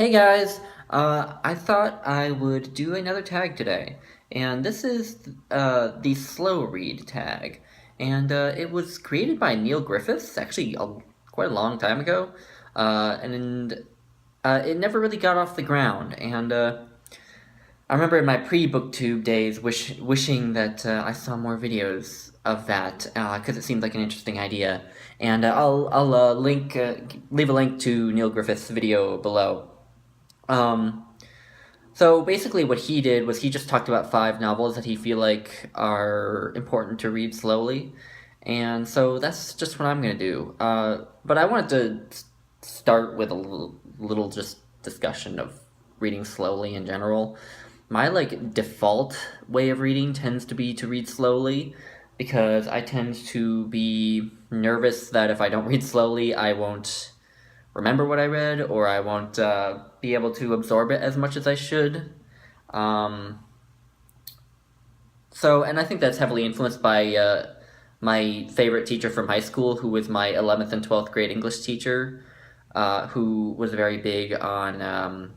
Hey guys, I thought I would do another tag today, and this is the slow read tag, and it was created by Neil Griffiths, actually quite a long time ago, and it never really got off the ground, and I remember in my pre-BookTube days wishing that I saw more videos of that because it seemed like an interesting idea, and I'll leave a link to Neil Griffiths' video below. Um, so basically, what he did was he just talked about five novels that he feel like are important to read slowly, and so that's just what I'm gonna do. But I wanted to start with a little just discussion of reading slowly in general. My like default way of reading tends to be to read slowly because I tend to be nervous that if I don't read slowly, I won't remember what I read, or I won't be able to absorb it as much as I should. Um, and I think that's heavily influenced by my favorite teacher from high school, who was my 11th and 12th grade English teacher, who was very big on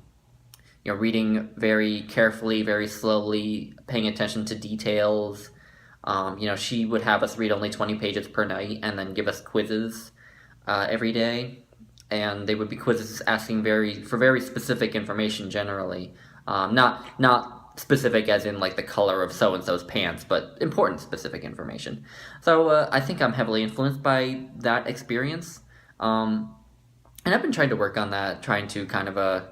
reading very carefully, very slowly, paying attention to details. She would have us read only 20 pages per night and then give us quizzes every day, and they would be quizzes asking very specific information generally, not specific as in like the color of so and so's pants, but important specific information. So I think I'm heavily influenced by that experience, and I've been trying to work on that, trying to kind of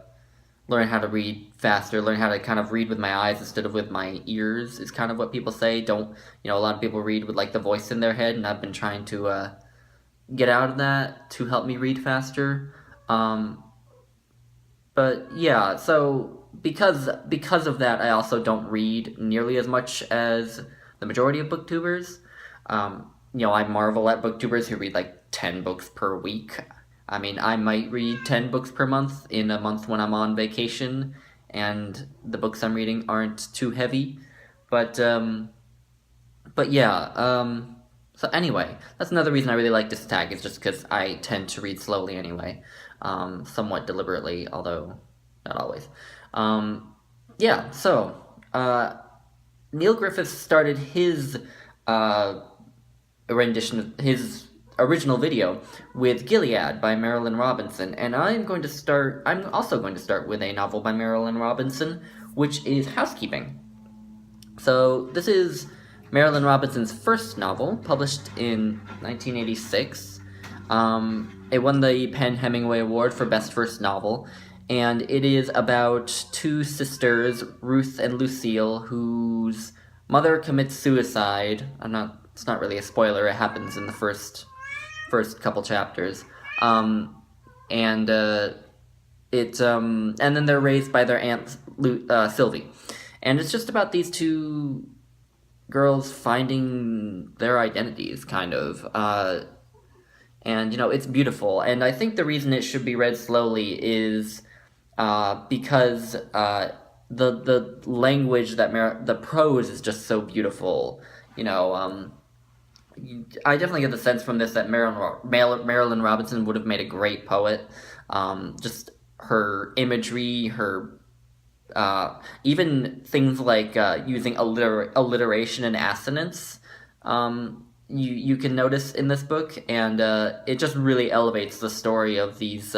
learn how to read faster, learn how to kind of read with my eyes instead of with my ears. Is kind of what people say. Don't A lot of people read with like the voice in their head, and I've been trying to get out of that to help me read faster. Um, but yeah, so because of that, I also don't read nearly as much as the majority of booktubers. I marvel at booktubers who read like 10 books per week. I mean, I might read 10 books per month in a month when I'm on vacation, and the books I'm reading aren't too heavy. But yeah. So anyway, that's another reason I really like this tag, is just because I tend to read slowly anyway, somewhat deliberately, although not always. Um, yeah, so Neil Griffith started his uh, his original video with Gilead by Marilyn Robinson, and I'm also going to start with a novel by Marilyn Robinson, which is Housekeeping. So this is Marilyn Robinson's first novel, published in 1986. It won the PEN/Hemingway Award for Best First Novel, and it is about two sisters, Ruth and Lucille, whose mother commits suicide. It's not really a spoiler. It happens in the first couple chapters. And and then they're raised by their aunt Sylvie, and it's just about these two girls finding their identities, kind of. And it's beautiful, and I think the reason it should be read slowly is because the language the prose is just so beautiful. I definitely get the sense from this that Marilyn Robinson would have made a great poet. Just her imagery, her even things like using alliteration and assonance, you can notice in this book, and it just really elevates the story of these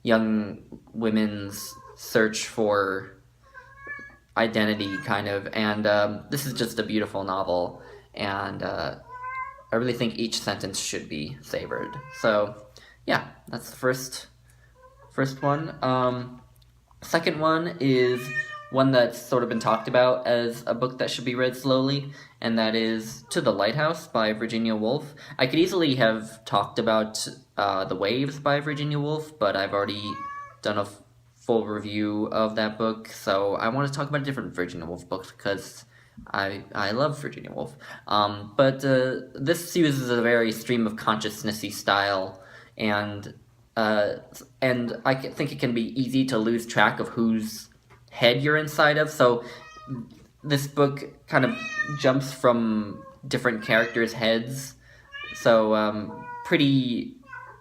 young women's search for identity, kind of. And this is just a beautiful novel, and I really think each sentence should be savored. So yeah, that's the first one. Second one is one that's sort of been talked about as a book that should be read slowly, and that is To the Lighthouse by Virginia Woolf. I could easily have talked about The Waves by Virginia Woolf, but I've already done a full review of that book, so I want to talk about a different Virginia Woolf book because I love Virginia Woolf. But this uses a very stream of consciousnessy style, and I think it can be easy to lose track of whose head you're inside of. So this book kind of jumps from different characters' heads, so pretty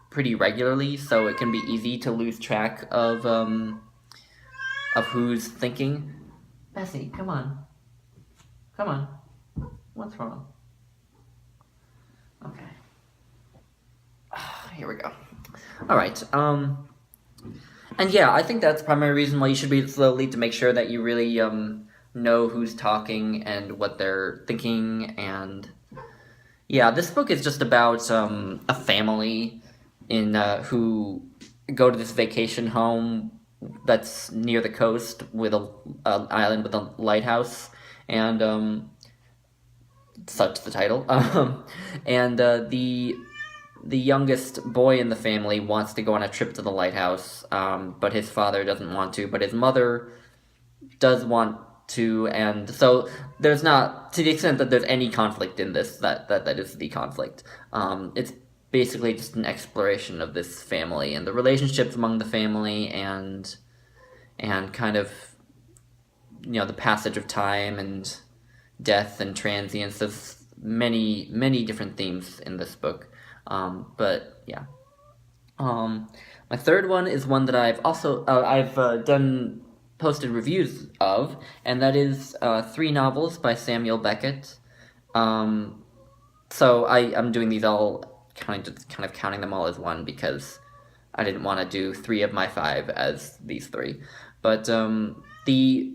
regularly. So it can be easy to lose track of of who's thinking. Bessie, come on. Come on. What's wrong? Okay. Here we go. Alright, and yeah, I think that's the primary reason why you should read it slowly, to make sure that you really, know who's talking and what they're thinking, and yeah, this book is just about, a family who go to this vacation home that's near the coast with a island with a lighthouse, and such the title. And the youngest boy in the family wants to go on a trip to the lighthouse, but his father doesn't want to, but his mother does want to, and so there's not, to the extent that there's any conflict in this, that is the conflict. It's basically just an exploration of this family and the relationships among the family, and kind of, the passage of time and death and transience. There's many different themes in this book. But yeah. My third one is one that I've done posted reviews of, and that is 3 novels by Samuel Beckett. So I'm doing these all kind of counting them all as one, because I didn't want to do 3 of my 5 as these 3. But the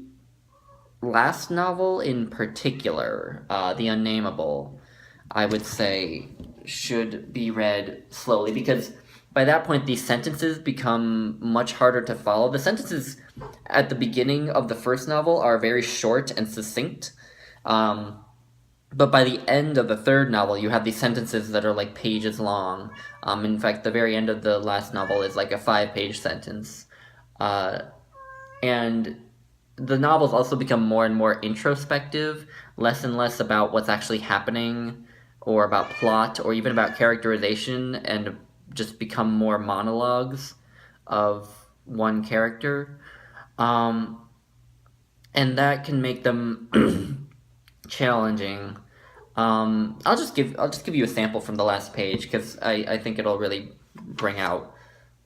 last novel in particular, The Unnameable, I would say should be read slowly, because by that point these sentences become much harder to follow. The sentences at the beginning of the first novel are very short and succinct, but by the end of the third novel you have these sentences that are like pages long. In fact, the very end of the last novel is like a 5-page sentence, and the novels also become more and more introspective, less and less about what's actually happening, or about plot, or even about characterization, and just become more monologues of one character. And that can make them challenging. I'll just give you a sample from the last page, because I think it'll really bring out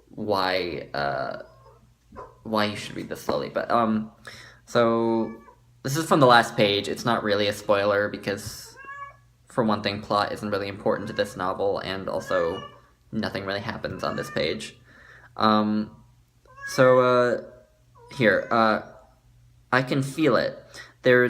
why you should read this slowly. But so this is from the last page. It's not really a spoiler, because for one thing, plot isn't really important to this novel, and also nothing really happens on this page. Here, I can feel it. They're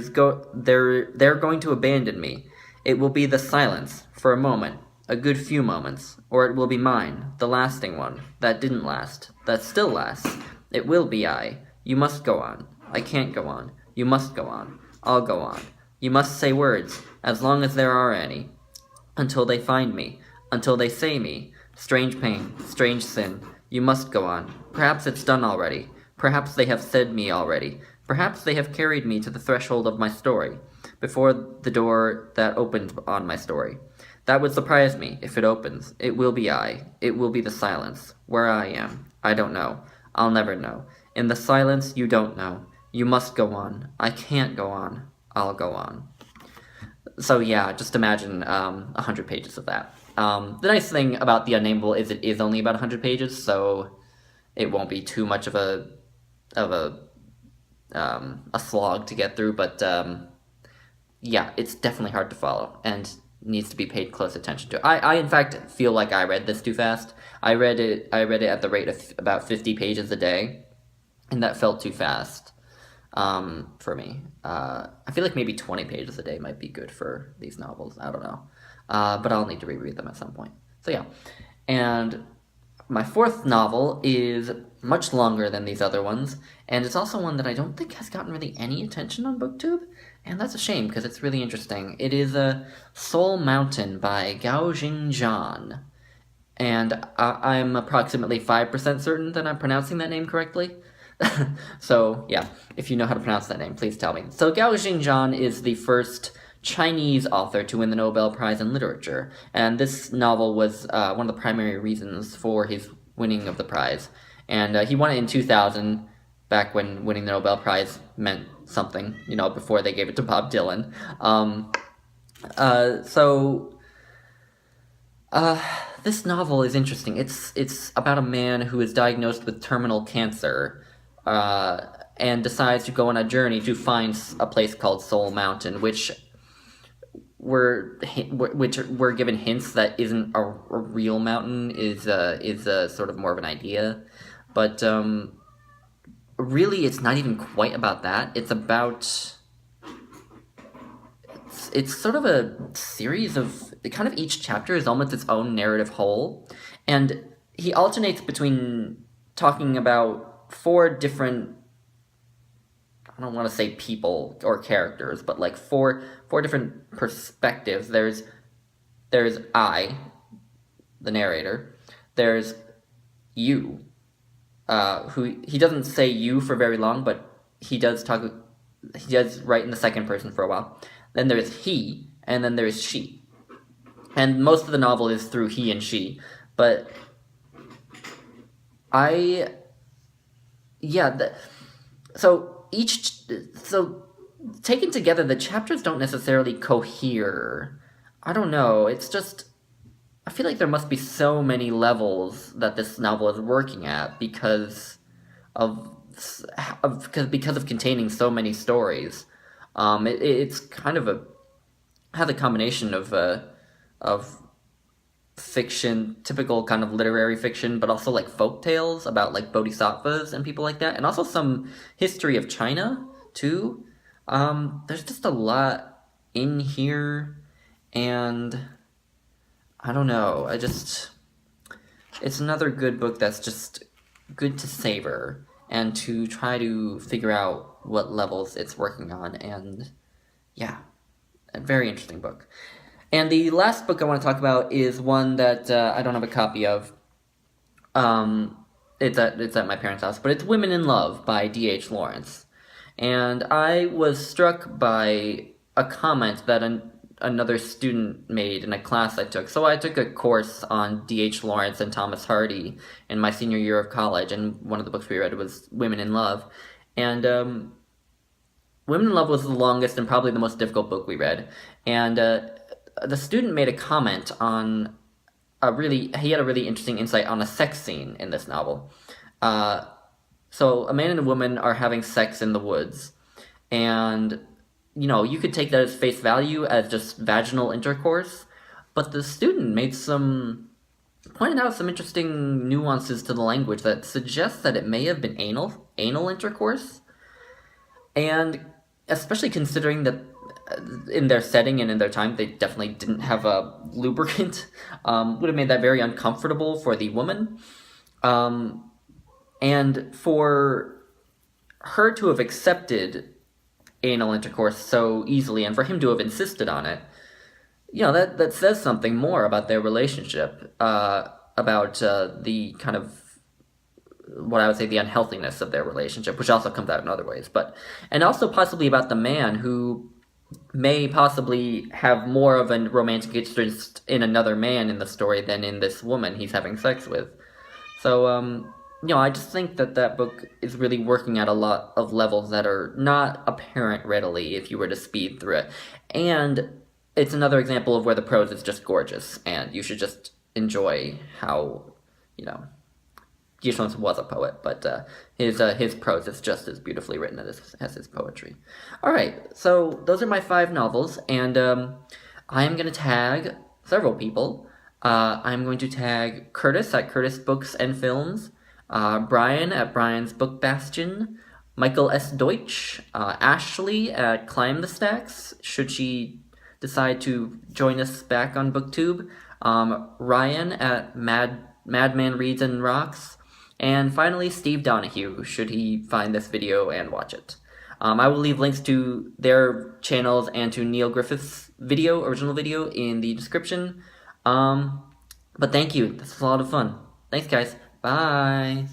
going to abandon me. It will be the silence, for a moment, a good few moments, or it will be mine, the lasting one, that didn't last, that still lasts. It will be I. You must go on. I can't go on. You must go on. I'll go on. You must say words, as long as there are any, until they find me, until they say me. Strange pain, strange sin. You must go on. Perhaps it's done already. Perhaps they have said me already. Perhaps they have carried me to the threshold of my story, before the door that opens on my story. That would surprise me, if it opens. It will be I. It will be the silence. Where I am, I don't know. I'll never know. In the silence, you don't know. You must go on. I can't go on. I'll go on. So yeah, just imagine 100 pages of that. The nice thing about The Unnameable is it is only about 100 pages, so it won't be too much of a slog to get through. But yeah, it's definitely hard to follow and needs to be paid close attention to. I in fact feel like I read this too fast. I read it at the rate of about 50 pages a day, and that felt too fast. For me. I feel like maybe 20 pages a day might be good for these novels. I don't know. But I'll need to reread them at some point. So yeah. And my 4th novel is much longer than these other ones, and it's also one that I don't think has gotten really any attention on BookTube, and that's a shame, because it's really interesting. It is Soul Mountain by Gao Jingzhan, and I'm approximately 5% certain that I'm pronouncing that name correctly. So, yeah, if you know how to pronounce that name, please tell me. So, Gao Jingzhan is the first Chinese author to win the Nobel Prize in Literature, and this novel was one of the primary reasons for his winning of the prize. And he won it in 2000, back when winning the Nobel Prize meant something, before they gave it to Bob Dylan. This novel is interesting. It's about a man who is diagnosed with terminal cancer. and decides to go on a journey to find a place called Soul Mountain, which we're given hints that isn't a real mountain, is a sort of more of an idea, but really it's not even quite about that. It's about it's sort of a series of kind of each chapter is almost its own narrative whole, and he alternates between talking about four different, I don't want to say people or characters, but like four different perspectives. There's I, the narrator. There's you, who he doesn't say you for very long, but he does talk. He does write in the second person for a while. Then there's he, and then there's she. And most of the novel is through he and she, but I, yeah. So taken together, the chapters don't necessarily cohere. I don't know. It's just I feel like there must be so many levels that this novel is working at of because of containing so many stories. It's kind of has a combination of fiction, typical kind of literary fiction, but also like folk tales about like bodhisattvas and people like that, and also some history of China too. There's just a lot in here, and I don't know. It's another good book that's just good to savor and to try to figure out what levels it's working on, and yeah, a very interesting book. And the last book I want to talk about is one that I don't have a copy of. It's at my parents' house, but it's Women in Love by D.H. Lawrence. And I was struck by a comment that another student made in a class I took. So I took a course on D.H. Lawrence and Thomas Hardy in my senior year of college, and one of the books we read was Women in Love. And Women in Love was the longest and probably the most difficult book we read. And the student made a comment on he had a really interesting insight on a sex scene in this novel. So a man and a woman are having sex in the woods, and you could take that as face value as just vaginal intercourse, but the student pointed out some interesting nuances to the language that suggests that it may have been anal intercourse, and especially considering that in their setting and in their time, they definitely didn't have a lubricant, would have made that very uncomfortable for the woman. And for her to have accepted anal intercourse so easily, and for him to have insisted on it, that says something more about their relationship, about the kind of what I would say the unhealthiness of their relationship, which also comes out in other ways, and also possibly about the man who may possibly have more of a romantic interest in another man in the story than in this woman he's having sex with. So, I just think that book is really working at a lot of levels that are not apparent readily if you were to speed through it. And it's another example of where the prose is just gorgeous, and you should just enjoy how, D.H. Lawrence was a poet, but his prose is just as beautifully written as his poetry. All right, so those are my 5 novels, and I am going to tag several people. I'm going to tag Curtis at Curtis Books and Films, Brian at Brian's Book Bastion, Michael S. Deutsch, Ashley at Climb the Stacks, should she decide to join us back on BookTube, Ryan at Madman Reads and Rocks, and finally, Steve Donahue, should he find this video and watch it. I will leave links to their channels and to Neil Griffith's original video, in the description. But thank you. This was a lot of fun. Thanks, guys. Bye.